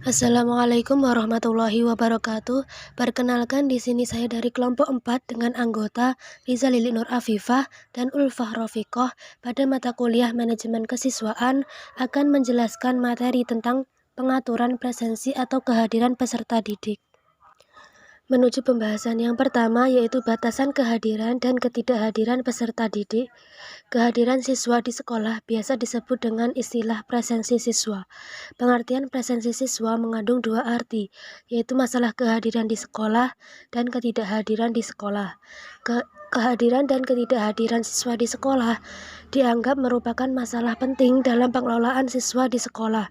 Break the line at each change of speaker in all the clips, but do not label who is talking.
Assalamualaikum warahmatullahi wabarakatuh. Perkenalkan di sini saya dari kelompok 4 dengan anggota Riza Lili Nur Afifah dan Ulfah Rofiqoh. Pada mata kuliah manajemen kesiswaan akan menjelaskan materi tentang pengaturan presensi atau kehadiran peserta didik. Menuju pembahasan yang pertama, yaitu batasan kehadiran dan ketidakhadiran peserta didik. Kehadiran siswa di sekolah biasa disebut dengan istilah presensi siswa. Pengertian presensi siswa mengandung dua arti, yaitu masalah kehadiran di sekolah dan ketidakhadiran di sekolah. Kehadiran dan ketidakhadiran siswa di sekolah dianggap merupakan masalah penting dalam pengelolaan siswa di sekolah,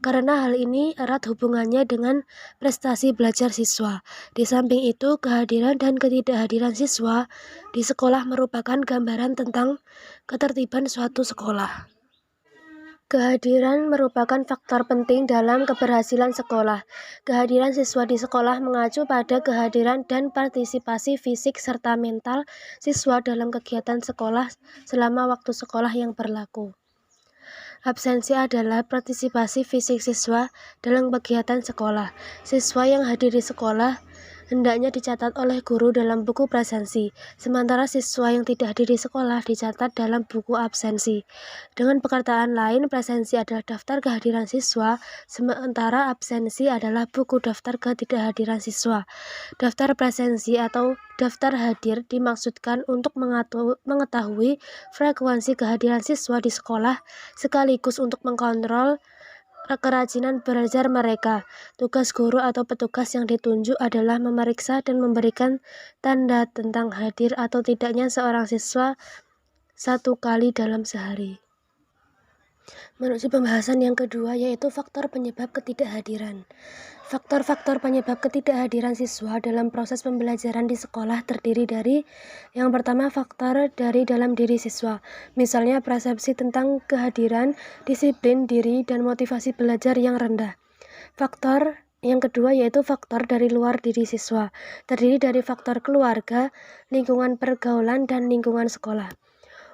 karena hal ini erat hubungannya dengan prestasi belajar siswa. Di samping itu, kehadiran dan ketidakhadiran siswa di sekolah merupakan gambaran tentang ketertiban suatu sekolah. Kehadiran merupakan faktor penting dalam keberhasilan sekolah. Kehadiran siswa di sekolah mengacu pada kehadiran dan partisipasi fisik serta mental siswa dalam kegiatan sekolah selama waktu sekolah yang berlaku. Absensi adalah partisipasi fisik siswa dalam kegiatan sekolah. Siswa yang hadir di sekolah hendaknya dicatat oleh guru dalam buku presensi, sementara siswa yang tidak hadir di sekolah dicatat dalam buku absensi. Dengan perkataan lain, presensi adalah daftar kehadiran siswa, sementara absensi adalah buku daftar ketidakhadiran siswa. Daftar presensi atau daftar hadir dimaksudkan untuk mengetahui frekuensi kehadiran siswa di sekolah, sekaligus untuk mengkontrol kerajinan belajar mereka. Tugas guru atau petugas yang ditunjuk adalah memeriksa dan memberikan tanda tentang hadir atau tidaknya seorang siswa 1 kali dalam sehari. Menuju pembahasan yang kedua, yaitu faktor penyebab ketidakhadiran. Faktor-faktor penyebab ketidakhadiran siswa dalam proses pembelajaran di sekolah terdiri dari: yang pertama, faktor dari dalam diri siswa, misalnya persepsi tentang kehadiran, disiplin diri, dan motivasi belajar yang rendah. Faktor yang kedua yaitu faktor dari luar diri siswa, terdiri dari faktor keluarga, lingkungan pergaulan, dan lingkungan sekolah.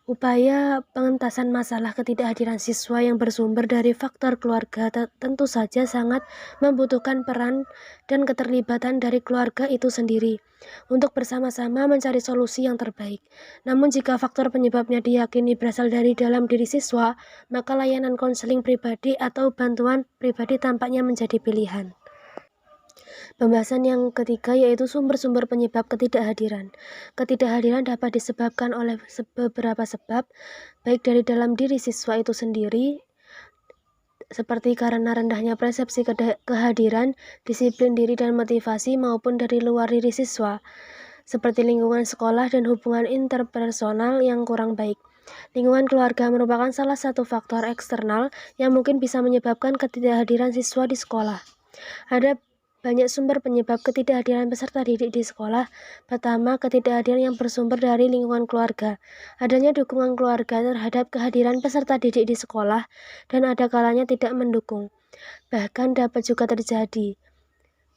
Upaya pengentasan masalah ketidakhadiran siswa yang bersumber dari faktor keluarga tentu saja sangat membutuhkan peran dan keterlibatan dari keluarga itu sendiri untuk bersama-sama mencari solusi yang terbaik. Namun jika faktor penyebabnya diyakini berasal dari dalam diri siswa, maka layanan konseling pribadi atau bantuan pribadi tampaknya menjadi pilihan. Pembahasan yang ketiga yaitu sumber-sumber penyebab ketidakhadiran. Ketidakhadiran dapat disebabkan oleh beberapa sebab, baik dari dalam diri siswa itu sendiri, seperti karena rendahnya persepsi kehadiran, disiplin diri dan motivasi, maupun dari luar diri siswa, seperti lingkungan sekolah dan hubungan interpersonal yang kurang baik. Lingkungan keluarga merupakan salah satu faktor eksternal yang mungkin bisa menyebabkan ketidakhadiran siswa di sekolah. Ada banyak sumber penyebab ketidakhadiran peserta didik di sekolah. Pertama, ketidakhadiran yang bersumber dari lingkungan keluarga. Adanya dukungan keluarga terhadap kehadiran peserta didik di sekolah dan ada kalanya tidak mendukung. Bahkan dapat juga terjadi.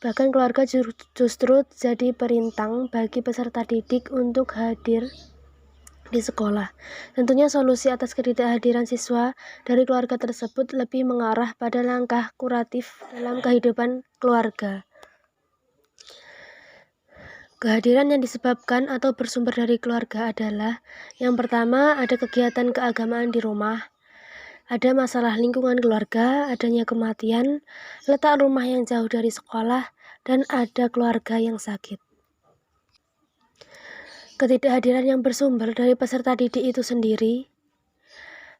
Bahkan keluarga justru jadi perintang bagi peserta didik untuk hadir di sekolah. Tentunya solusi atas ketidakhadiran siswa dari keluarga tersebut lebih mengarah pada langkah kuratif dalam kehidupan keluarga. Kehadiran yang disebabkan atau bersumber dari keluarga adalah: yang pertama, ada kegiatan keagamaan di rumah, ada masalah lingkungan keluarga, adanya kematian, letak rumah yang jauh dari sekolah, dan ada keluarga yang sakit. Ketidakhadiran yang bersumber dari peserta didik itu sendiri.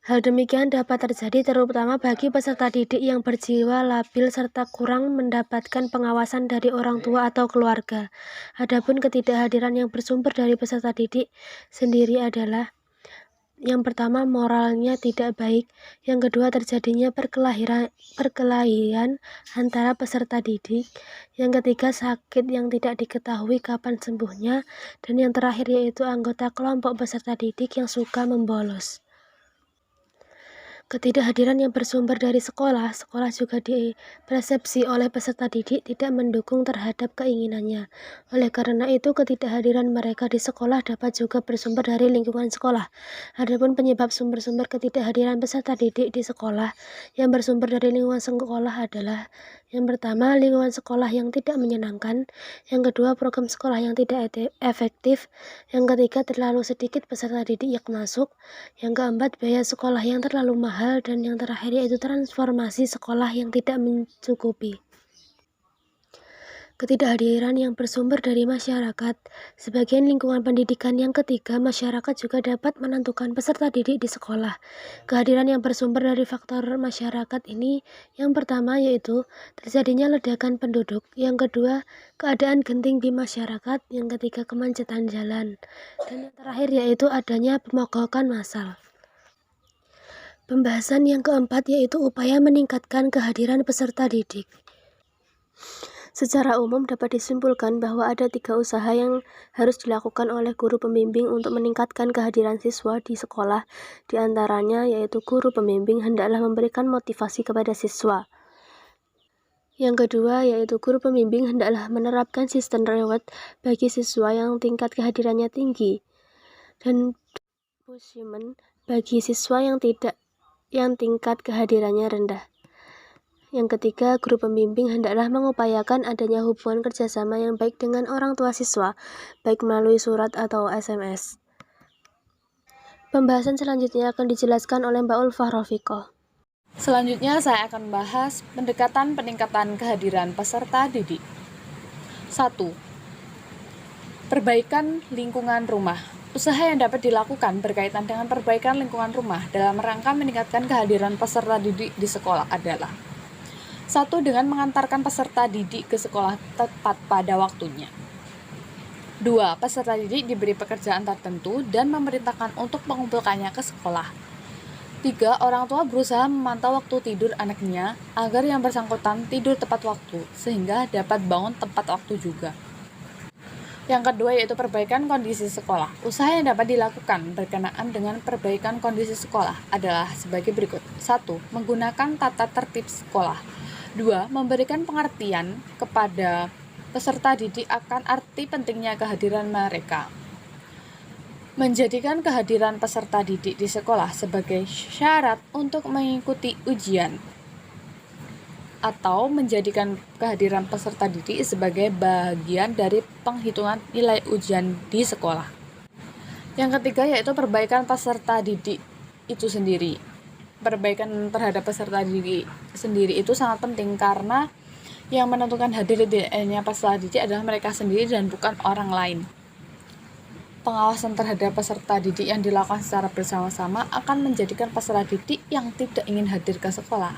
Hal demikian dapat terjadi terutama bagi peserta didik yang berjiwa labil serta kurang mendapatkan pengawasan dari orang tua atau keluarga. Adapun ketidakhadiran yang bersumber dari peserta didik sendiri adalah: yang pertama, moralnya tidak baik. Yang kedua, terjadinya perkelahian antara peserta didik. Yang ketiga, sakit yang tidak diketahui kapan sembuhnya. Dan yang terakhir yaitu anggota kelompok peserta didik yang suka membolos. Ketidakhadiran yang bersumber dari sekolah juga dipersepsi oleh peserta didik tidak mendukung terhadap keinginannya. Oleh karena itu, ketidakhadiran mereka di sekolah dapat juga bersumber dari lingkungan sekolah. Adapun penyebab sumber-sumber ketidakhadiran peserta didik di sekolah yang bersumber dari lingkungan sekolah adalah: Yang pertama, lingkungan sekolah yang tidak menyenangkan. Yang kedua, program sekolah yang tidak efektif. Yang ketiga, terlalu sedikit peserta didik yang masuk. Yang keempat, biaya sekolah yang terlalu mahal. Dan yang terakhir yaitu transformasi sekolah yang tidak mencukupi. Ketidakhadiran yang bersumber dari masyarakat. Sebagian lingkungan pendidikan. Yang ketiga, masyarakat juga dapat menentukan peserta didik di sekolah. Kehadiran yang bersumber dari faktor masyarakat ini, yang pertama yaitu terjadinya ledakan penduduk. Yang kedua, keadaan genting di masyarakat. Yang ketiga, kemacetan jalan. Dan yang terakhir yaitu adanya pemogokan massal. Pembahasan yang keempat yaitu upaya meningkatkan kehadiran peserta didik. Secara umum dapat disimpulkan bahwa ada 3 usaha yang harus dilakukan oleh guru pembimbing untuk meningkatkan kehadiran siswa di sekolah. Di antaranya yaitu guru pembimbing hendaklah memberikan motivasi kepada siswa. Yang kedua yaitu guru pembimbing hendaklah menerapkan sistem reward bagi siswa yang tingkat kehadirannya tinggi dan punishment bagi siswa yang tingkat kehadirannya rendah. Yang ketiga, guru pembimbing hendaklah mengupayakan adanya hubungan kerjasama yang baik dengan orang tua siswa, baik melalui surat atau SMS. Pembahasan selanjutnya akan dijelaskan oleh Mbak Ulfah Rafiqah.
Selanjutnya saya akan bahas pendekatan peningkatan kehadiran peserta didik. 1. Perbaikan lingkungan rumah. Usaha yang dapat dilakukan berkaitan dengan perbaikan lingkungan rumah dalam rangka meningkatkan kehadiran peserta didik di sekolah adalah 1. Dengan mengantarkan peserta didik ke sekolah tepat pada waktunya. 2. Peserta didik diberi pekerjaan tertentu dan memerintahkan untuk mengumpulkannya ke sekolah. 3. Orang tua berusaha memantau waktu tidur anaknya agar yang bersangkutan tidur tepat waktu, sehingga dapat bangun tepat waktu juga. Yang kedua yaitu perbaikan kondisi sekolah. Usaha yang dapat dilakukan berkenaan dengan perbaikan kondisi sekolah adalah sebagai berikut. 1. Menggunakan tata tertib sekolah. 2. Memberikan pengertian kepada peserta didik akan arti pentingnya kehadiran mereka. Menjadikan kehadiran peserta didik di sekolah sebagai syarat untuk mengikuti ujian atau menjadikan kehadiran peserta didik sebagai bagian dari penghitungan nilai ujian di sekolah. Yang ketiga yaitu perbaikan peserta didik itu sendiri. Perbaikan terhadap peserta didik sendiri itu sangat penting karena yang menentukan hadir tidaknya peserta didik adalah mereka sendiri dan bukan orang lain. Pengawasan terhadap peserta didik yang dilakukan secara bersama-sama akan menjadikan peserta didik yang tidak ingin hadir ke sekolah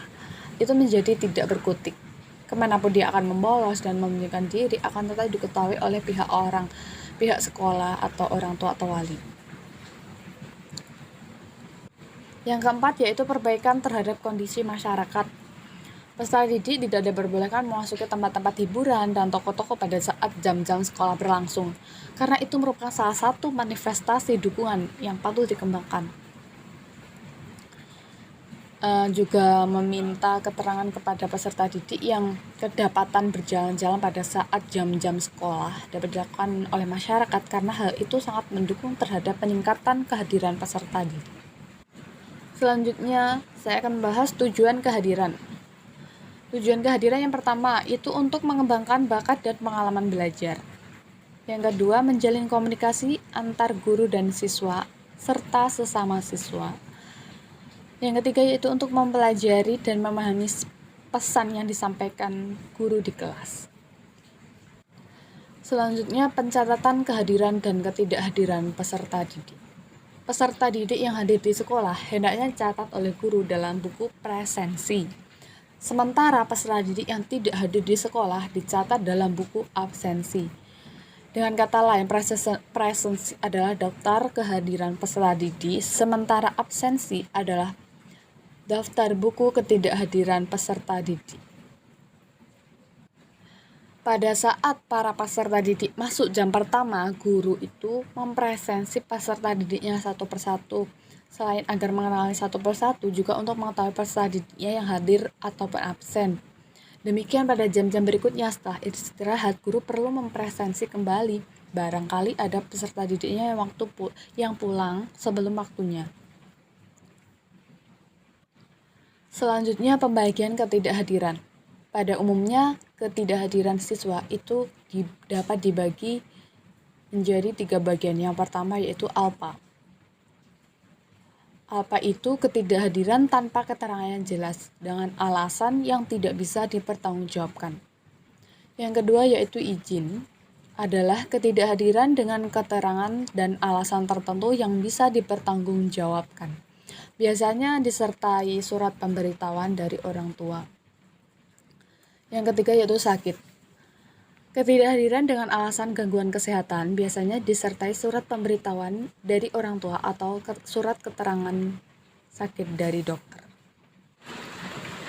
itu menjadi tidak berkutik. Kemanapun dia akan membolos dan memunculkan diri akan tetap diketahui oleh pihak sekolah atau orang tua atau wali. Yang keempat yaitu perbaikan terhadap kondisi masyarakat. Peserta didik tidak diperbolehkan memasuki tempat-tempat hiburan dan toko-toko pada saat jam-jam sekolah berlangsung, karena itu merupakan salah satu manifestasi dukungan yang patut dikembangkan. Juga meminta keterangan kepada peserta didik yang kedapatan berjalan-jalan pada saat jam-jam sekolah dapat dilakukan oleh masyarakat karena hal itu sangat mendukung terhadap peningkatan kehadiran peserta didik. Selanjutnya, saya akan membahas tujuan kehadiran. Tujuan kehadiran yang pertama itu untuk mengembangkan bakat dan pengalaman belajar. Yang kedua, menjalin komunikasi antar guru dan siswa serta sesama siswa. Yang ketiga yaitu untuk mempelajari dan memahami pesan yang disampaikan guru di kelas. Selanjutnya, pencatatan kehadiran dan ketidakhadiran peserta didik. Peserta didik yang hadir di sekolah hendaknya dicatat oleh guru dalam buku presensi. Sementara peserta didik yang tidak hadir di sekolah dicatat dalam buku absensi. Dengan kata lain, presensi adalah daftar kehadiran peserta didik, sementara absensi adalah daftar buku ketidakhadiran peserta didik. Pada saat para peserta didik masuk jam pertama, guru itu mempresensi peserta didiknya satu persatu. Selain agar mengenali satu persatu, juga untuk mengetahui peserta didiknya yang hadir ataupun absen. Demikian pada jam-jam berikutnya setelah istirahat, guru perlu mempresensi kembali. Barangkali ada peserta didiknya yang pulang sebelum waktunya. Selanjutnya, pembagian ketidakhadiran. Pada umumnya, ketidakhadiran siswa itu dapat dibagi menjadi 3 bagian. Yang pertama yaitu alpa. Alpa itu ketidakhadiran tanpa keterangan yang jelas dengan alasan yang tidak bisa dipertanggungjawabkan. Yang kedua yaitu izin, adalah ketidakhadiran dengan keterangan dan alasan tertentu yang bisa dipertanggungjawabkan. Biasanya disertai surat pemberitahuan dari orang tua. Yang ketiga yaitu sakit. Ketidakhadiran dengan alasan gangguan kesehatan biasanya disertai surat pemberitahuan dari orang tua atau surat keterangan sakit dari dokter.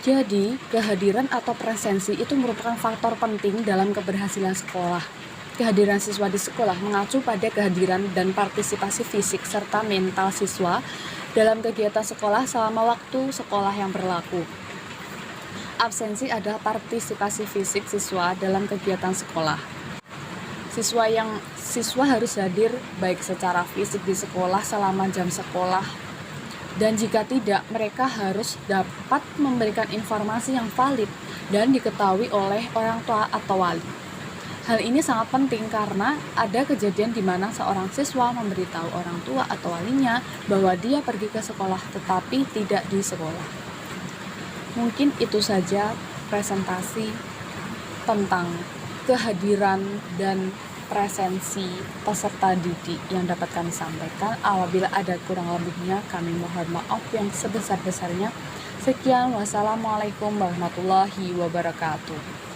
Jadi, kehadiran atau presensi itu merupakan faktor penting dalam keberhasilan sekolah. Kehadiran siswa di sekolah mengacu pada kehadiran dan partisipasi fisik serta mental siswa dalam kegiatan sekolah selama waktu sekolah yang berlaku. Absensi adalah partisipasi fisik siswa dalam kegiatan sekolah. Siswa harus hadir baik secara fisik di sekolah selama jam sekolah, dan jika tidak, mereka harus dapat memberikan informasi yang valid dan diketahui oleh orang tua atau wali. Hal ini sangat penting karena ada kejadian di mana seorang siswa memberitahu orang tua atau walinya bahwa dia pergi ke sekolah tetapi tidak di sekolah. Mungkin itu saja presentasi tentang kehadiran dan presensi peserta didik yang dapat kami sampaikan. Apabila ada kurang lebihnya, kami mohon maaf yang sebesar-besarnya. Sekian, wassalamualaikum warahmatullahi wabarakatuh.